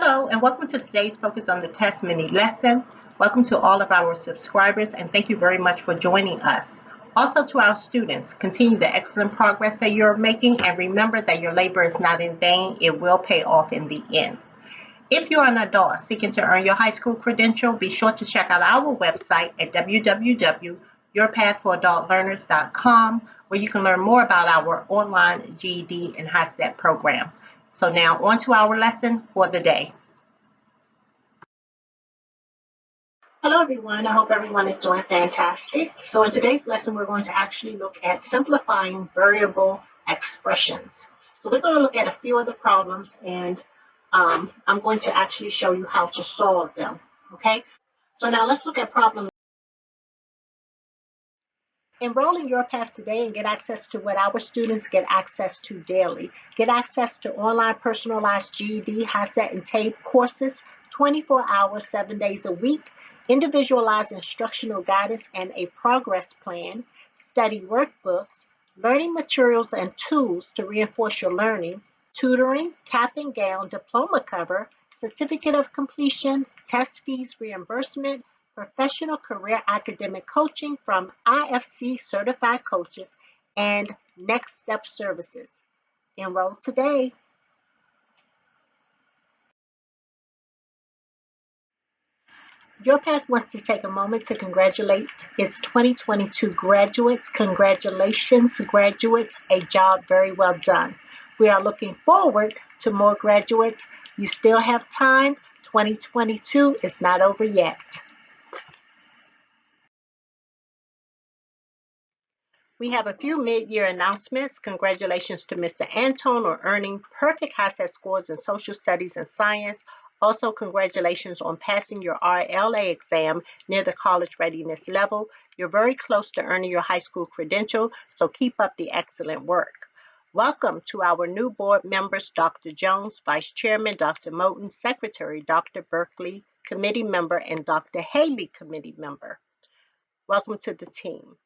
Hello, and welcome to today's Focus on the Test mini lesson. Welcome to all of our subscribers, and thank you very much for joining us. Also to our students, continue the excellent progress that you're making, and remember that your labor is not in vain. It will pay off in the end. If you're an adult seeking to earn your high school credential, be sure to check out our website at www.yourpathforadultlearners.com, where you can learn more about our online GED and Hiset program. So now on to our lesson for the day. Hello everyone, I hope everyone is doing fantastic. So in today's lesson, we're going to actually look at simplifying variable expressions. So we're going to look at a few of the problems, and I'm going to actually show you how to solve them, okay? So now let's look at problem. Enroll in Your Path today and get access to what our students get access to daily. Get access to online personalized GED, Hiset, and TABE courses, 24 hours, 7 days a week, individualized instructional guidance and a progress plan, study workbooks, learning materials and tools to reinforce your learning, tutoring, cap and gown, diploma cover, certificate of completion, test fees reimbursement, professional career academic coaching from IFC certified coaches, and next step services. Enroll today. Your Path wants to take a moment to congratulate its 2022 graduates. Congratulations, graduates, a job very well done. We are looking forward to more graduates. You still have time. 2022 is not over yet. We have a few mid-year announcements. Congratulations to Mr. Anton on earning perfect Hiset scores in social studies and science. Also, congratulations on passing your RLA exam near the college readiness level. You're very close to earning your high school credential, so keep up the excellent work. Welcome to our new board members, Dr. Jones, Vice Chairman, Dr. Moten, Secretary, Dr. Berkeley, Committee Member, and Dr. Haley, Committee Member. Welcome to the team.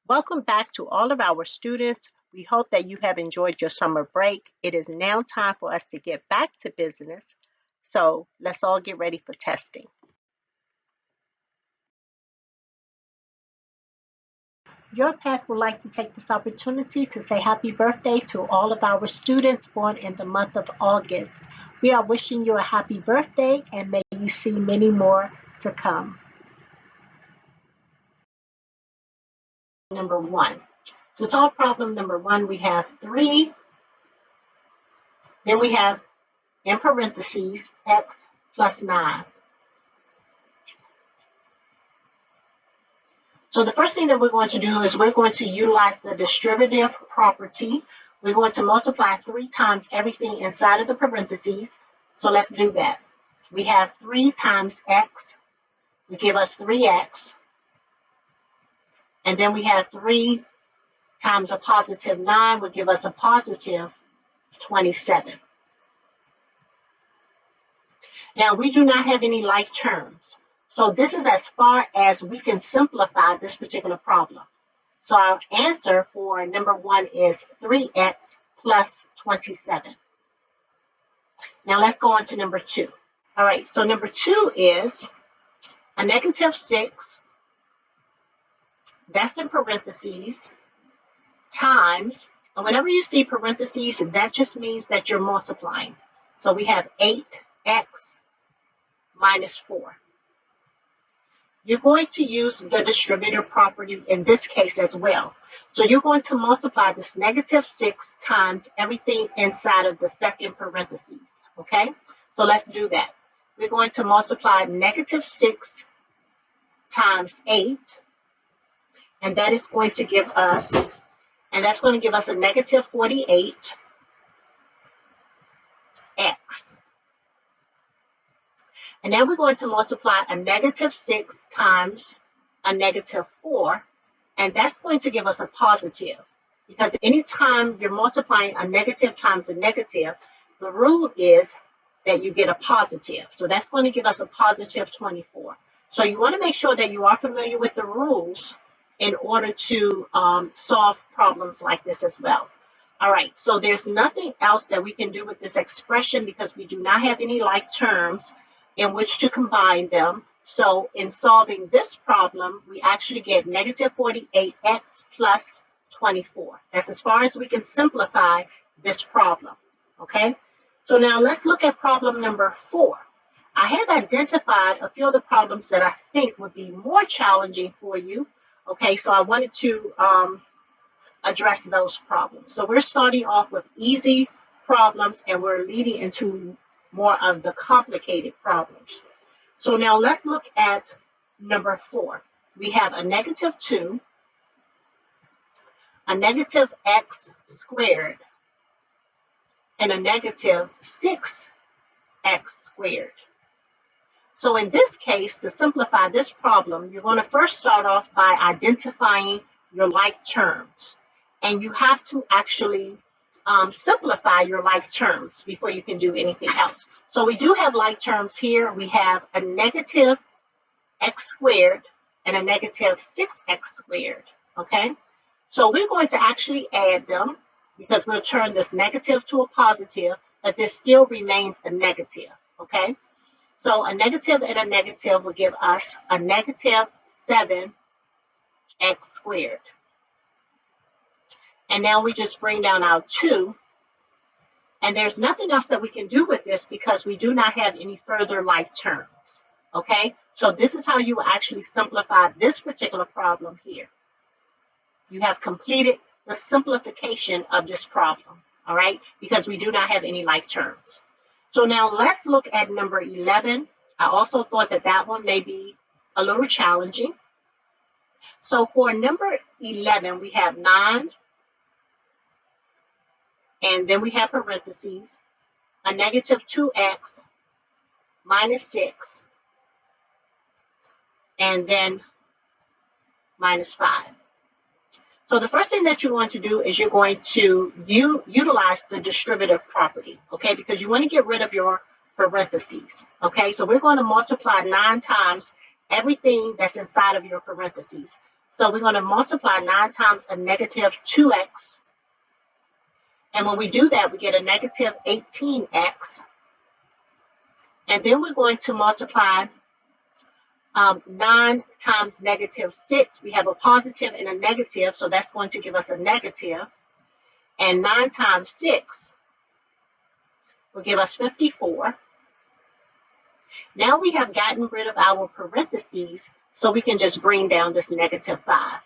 Welcome back to all of our students. We hope that you have enjoyed your summer break. It is now time for us to get back to business. So let's all get ready for testing. Your Path would like to take this opportunity to say happy birthday to all of our students born in the month of August. We are wishing you a happy birthday, and may you see many more to come. Number 1. So to solve problem number 1, we have 3. Then we have, in parentheses, x plus 9. So the first thing that we're going to do is we're going to utilize the distributive property. We're going to multiply 3 times everything inside of the parentheses. So let's do that. We have 3 times x, will give us 3x. And then we have 3 times a positive 9 will give us a positive 27. Now, we do not have any like terms. So this is as far as we can simplify this particular problem. So our answer for number 1 is 3x plus 27. Now let's go on to number 2. All right, so number 2 is a negative 6, that's in parentheses, times, and whenever you see parentheses, that just means that you're multiplying. So we have 8x minus 4. You're going to use the distributive property in this case as well. So you're going to multiply this negative 6 times everything inside of the second parentheses, okay? So let's do that. We're going to multiply negative 6 times 8, and that is going to give us, and that's going to give us a negative 48x. And then we're going to multiply a negative 6 times a negative 4, and that's going to give us a positive. Because anytime you're multiplying a negative times a negative, the rule is that you get a positive. So that's going to give us a positive 24. So you want to make sure that you are familiar with the rules in order to solve problems like this as well. All right, so there's nothing else that we can do with this expression because we do not have any like terms in which to combine them. So in solving this problem, we actually get negative 48x plus 24. That's as far as we can simplify this problem, okay? So now let's look at problem number 4. I have identified a few of the problems that I think would be more challenging for you, okay? So I wanted to address those problems. So we're starting off with easy problems and we're leading into more of the complicated problems. So now let's look at number 4. We have a negative 2, a negative x squared, and a negative 6x squared. So in this case, to simplify this problem, you're going to first start off by identifying your like terms. And you have to actually simplify your like terms before you can do anything else. So we do have like terms here. We have a negative x squared and a negative 6x squared, okay? So we're going to actually add them because we'll turn this negative to a positive, but this still remains a negative, okay? So a negative and a negative will give us a negative 7x squared. And now we just bring down our 2. And there's nothing else that we can do with this because we do not have any further like terms. Okay? So this is how you will actually simplify this particular problem here. You have completed the simplification of this problem. All right? Because we do not have any like terms. So now let's look at number 11. I also thought that that one may be a little challenging. So for number 11, we have 9, and then we have parentheses, a negative 2x minus 6, and then minus 5. So the first thing that you're going to do is you're going to utilize the distributive property, okay, because you want to get rid of your parentheses, okay? So we're going to multiply 9 times everything that's inside of your parentheses. So we're going to multiply 9 times a negative 2x, and when we do that, we get a negative 18x, and then we're going to multiply 9 times negative 6. We have a positive and a negative, so that's going to give us a negative. And 9 times 6 will give us 54. Now we have gotten rid of our parentheses, so we can just bring down this negative 5.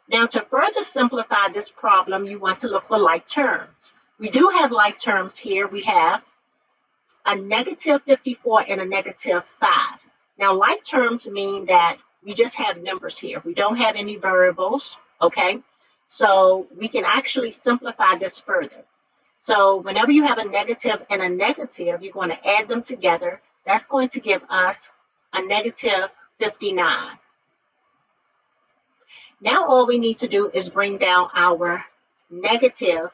Now to further simplify this problem, you want to look for like terms. We do have like terms here. We have a negative 54 and a negative 5. Now, like terms mean that we just have numbers here. We don't have any variables, okay? So we can actually simplify this further. So whenever you have a negative and a negative, you're going to add them together. That's going to give us a negative 59. Now all we need to do is bring down our negative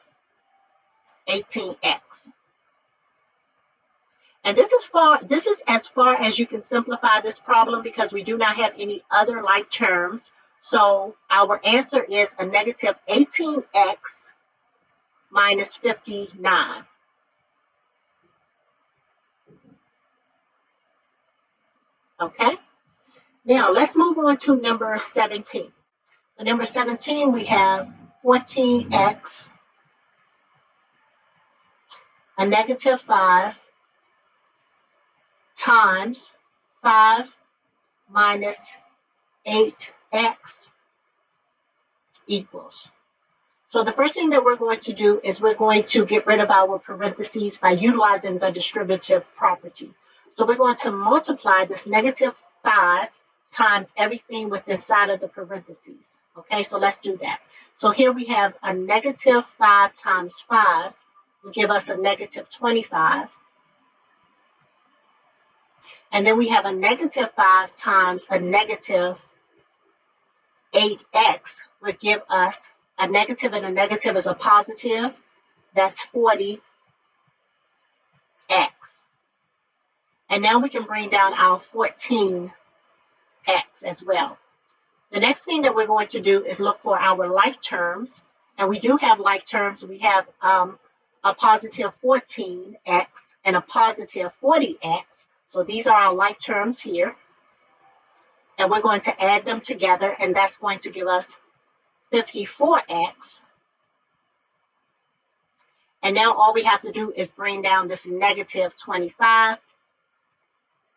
18x. And this is as far as you can simplify this problem because we do not have any other like terms. So our answer is a negative 18x minus 59. Okay? Now let's move on to number 17. For number 17, we have 14x, a negative 5, times 5 minus 8x equals. So the first thing that we're going to do is we're going to get rid of our parentheses by utilizing the distributive property. So we're going to multiply this negative 5 times everything within inside of the parentheses. Okay, so let's do that. So here we have a negative 5 times 5 will give us a negative 25. And then we have a negative 5 times a negative 8x would give us a negative, and a negative is a positive. That's 40x. And now we can bring down our 14x as well. The next thing that we're going to do is look for our like terms. And we do have like terms. We have a positive 14x and a positive 40x. So these are our like terms here. And we're going to add them together, and that's going to give us 54x. And now all we have to do is bring down this negative 25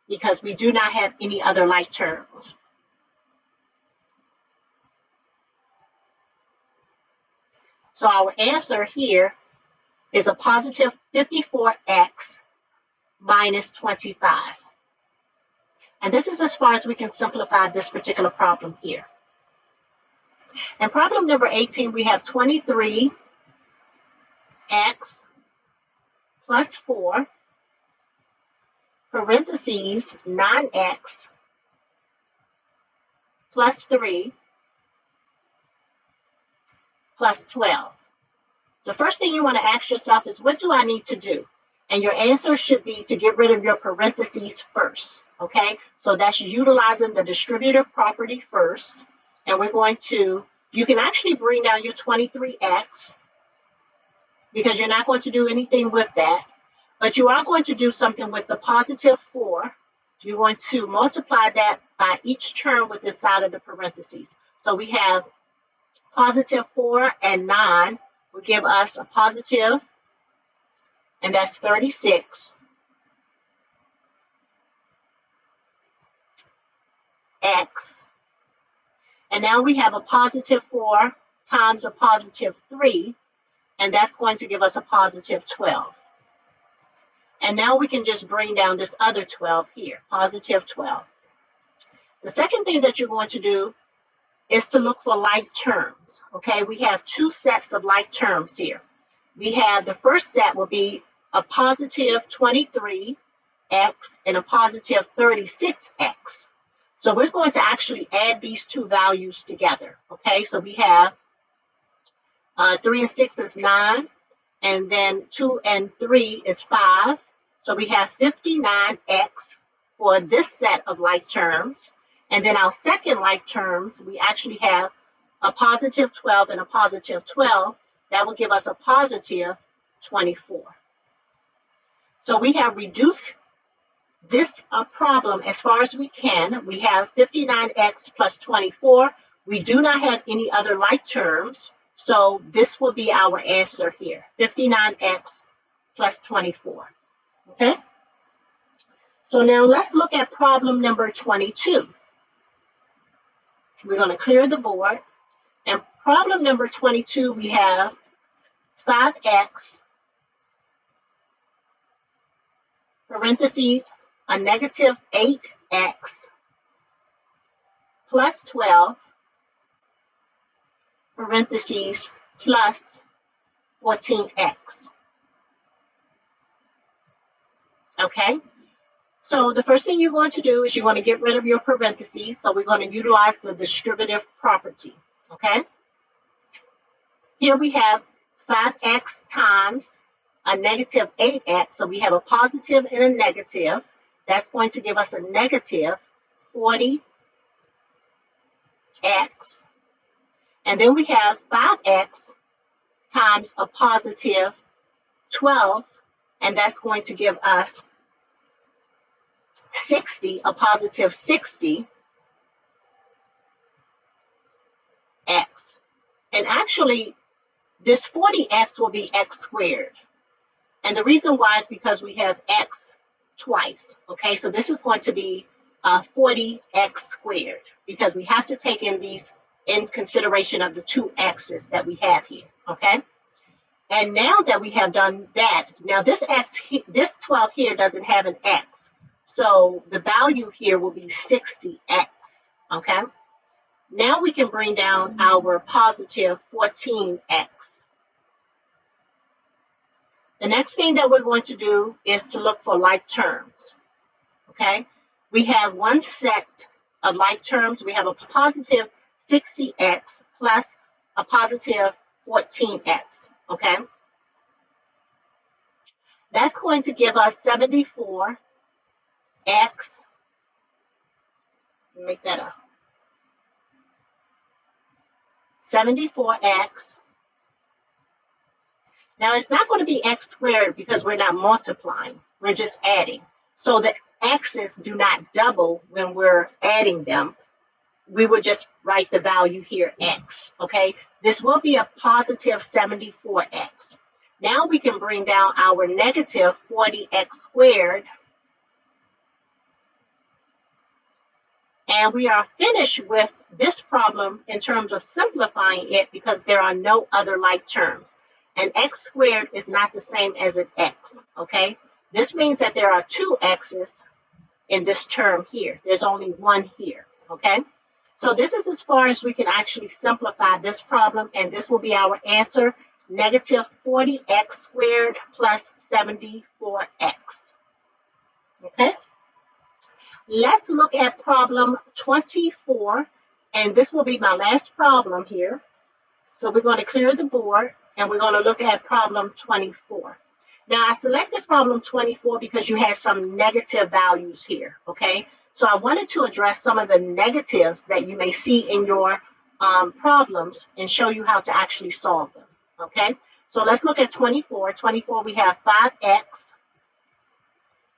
because we do not have any other like terms. So our answer here is a positive 54x minus 25. And this is as far as we can simplify this particular problem here. In problem number 18, we have 23x plus 4, parentheses 9x plus 3 plus 12. The first thing you want to ask yourself is, what do I need to do? And your answer should be to get rid of your parentheses first, okay? So that's utilizing the distributive property first. And we're going to, you can actually bring down your 23x because you're not going to do anything with that. But you are going to do something with the positive 4. You're going to multiply that by each term with inside of the parentheses. So we have positive 4 and 9 will give us a positive, and that's 36 x. And now we have a positive 4 times a positive 3, and that's going to give us a positive 12. And now we can just bring down this other 12 here, positive 12. The second thing that you're going to do is to look for like terms, okay? We have two sets of like terms here. We have the first set will be a positive 23x and a positive 36x. So we're going to actually add these two values together, okay? So we have 3 and 6 is 9, and then 2 and 3 is 5. So we have 59x for this set of like terms. And then our second like terms, we actually have a positive 12 and a positive 12. That will give us a positive 24. So we have reduced this problem as far as we can. We have 59x plus 24. We do not have any other like terms. So this will be our answer here, 59x plus 24. Okay? So now let's look at problem number 22. We're going to clear the board. And problem number 22, we have 5x, parentheses, a negative 8x, plus 12, parentheses, plus 14x. Okay? So the first thing you're going to do is you're going to get rid of your parentheses. So we're going to utilize the distributive property. Okay? Here we have 5x times a negative 8x. So we have a positive and a negative. That's going to give us a negative 40x. And then we have 5x times a positive 12. And that's going to give us 60, a positive 60x. And actually, this 40x will be x squared. And the reason why is because we have x twice. Okay, so this is going to be 40x squared because we have to take in these in consideration of the two x's that we have here. Okay, and now that we have done that, now this x, this 12 here doesn't have an x. So the value here will be 60x, okay? Now we can bring down our positive 14x. The next thing that we're going to do is to look for like terms, okay? We have one set of like terms. We have a positive 60x plus a positive 14x, okay? That's going to give us 74x, make that up, 74x Now it's not going to be x squared because we're not multiplying, we're just adding. So the x's do not double when we're adding them. We would just write the value here, x, okay? This will be a positive 74x. Now we can bring down our negative 40x squared. And we are finished with this problem in terms of simplifying it because there are no other like terms. And x squared is not the same as an x, okay? This means that there are two x's in this term here. There's only one here, okay? So this is as far as we can actually simplify this problem, and this will be our answer, negative 40x squared plus 74x, okay? Let's look at problem 24, and this will be my last problem here. So we're going to clear the board, and we're going to look at problem 24. Now, I selected problem 24 because you had some negative values here, okay? So I wanted to address some of the negatives that you may see in your problems and show you how to actually solve them, okay? So let's look at 24. 24, we have 5x,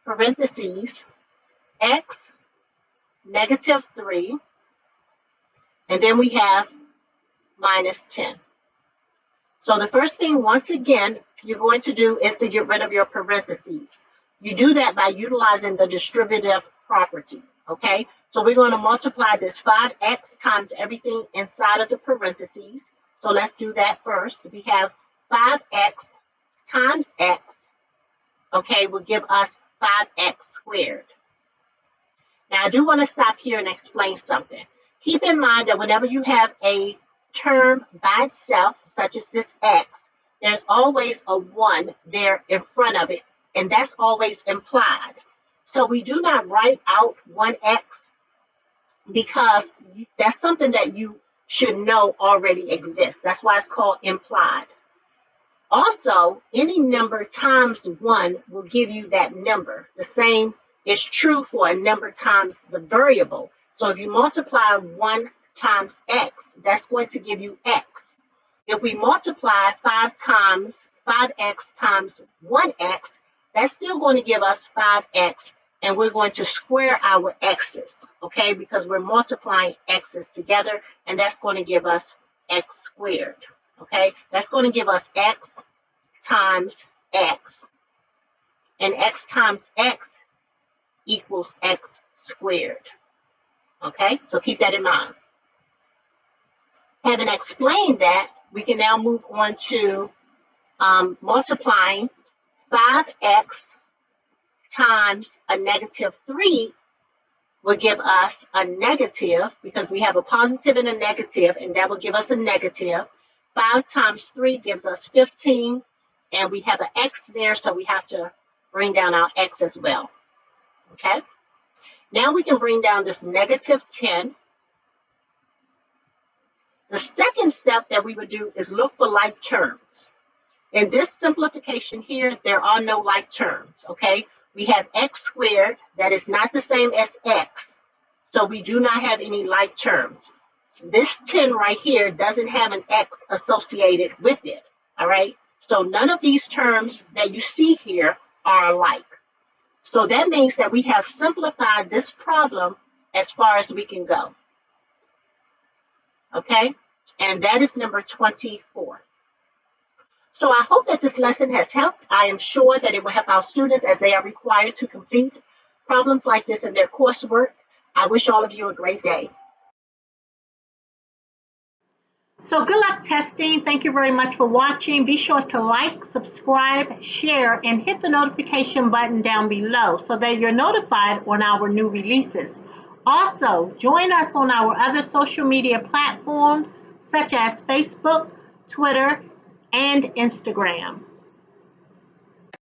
parentheses, x, negative 3, and then we have minus 10. So the first thing, once again, you're going to do is to get rid of your parentheses. You do that by utilizing the distributive property, okay? So we're going to multiply this 5x times everything inside of the parentheses. So let's do that first. We have 5x times x, okay, will give us 5x squared. Now, I do want to stop here and explain something. Keep in mind that whenever you have a term by itself, such as this x, there's always a 1 there in front of it, and that's always implied. So we do not write out 1x because that's something that you should know already exists. That's why it's called implied. Also, any number times 1 will give you that number. The same is true for a number times the variable. So if you multiply 1 times x, that's going to give you x. If we multiply 5x times 1x, that's still going to give us 5x, and we're going to square our x's, okay, because we're multiplying x's together, and that's going to give us x squared, okay? That's going to give us x times x, and x times x equals x squared, okay? So keep that in mind. Having explained that, we can now move on to multiplying 5x times a negative 3 will give us a negative, because we have a positive and a negative, and that will give us a negative. 5 times 3 gives us 15, and we have an x there, so we have to bring down our x as well, okay? Now we can bring down this negative 10. The second step that we would do is look for like terms. In this simplification here, there are no like terms, okay? We have x squared that is not the same as x, so we do not have any like terms. This 10 right here doesn't have an x associated with it, all right? So none of these terms that you see here are alike. So that means that we have simplified this problem as far as we can go, okay? And that is number 24. So I hope that this lesson has helped. I am sure that it will help our students as they are required to complete problems like this in their coursework. I wish all of you a great day. So good luck testing. Thank you very much for watching. Be sure to like, subscribe, share, and hit the notification button down below so that you're notified on our new releases. Also, join us on our other social media platforms such as Facebook, Twitter, and Instagram.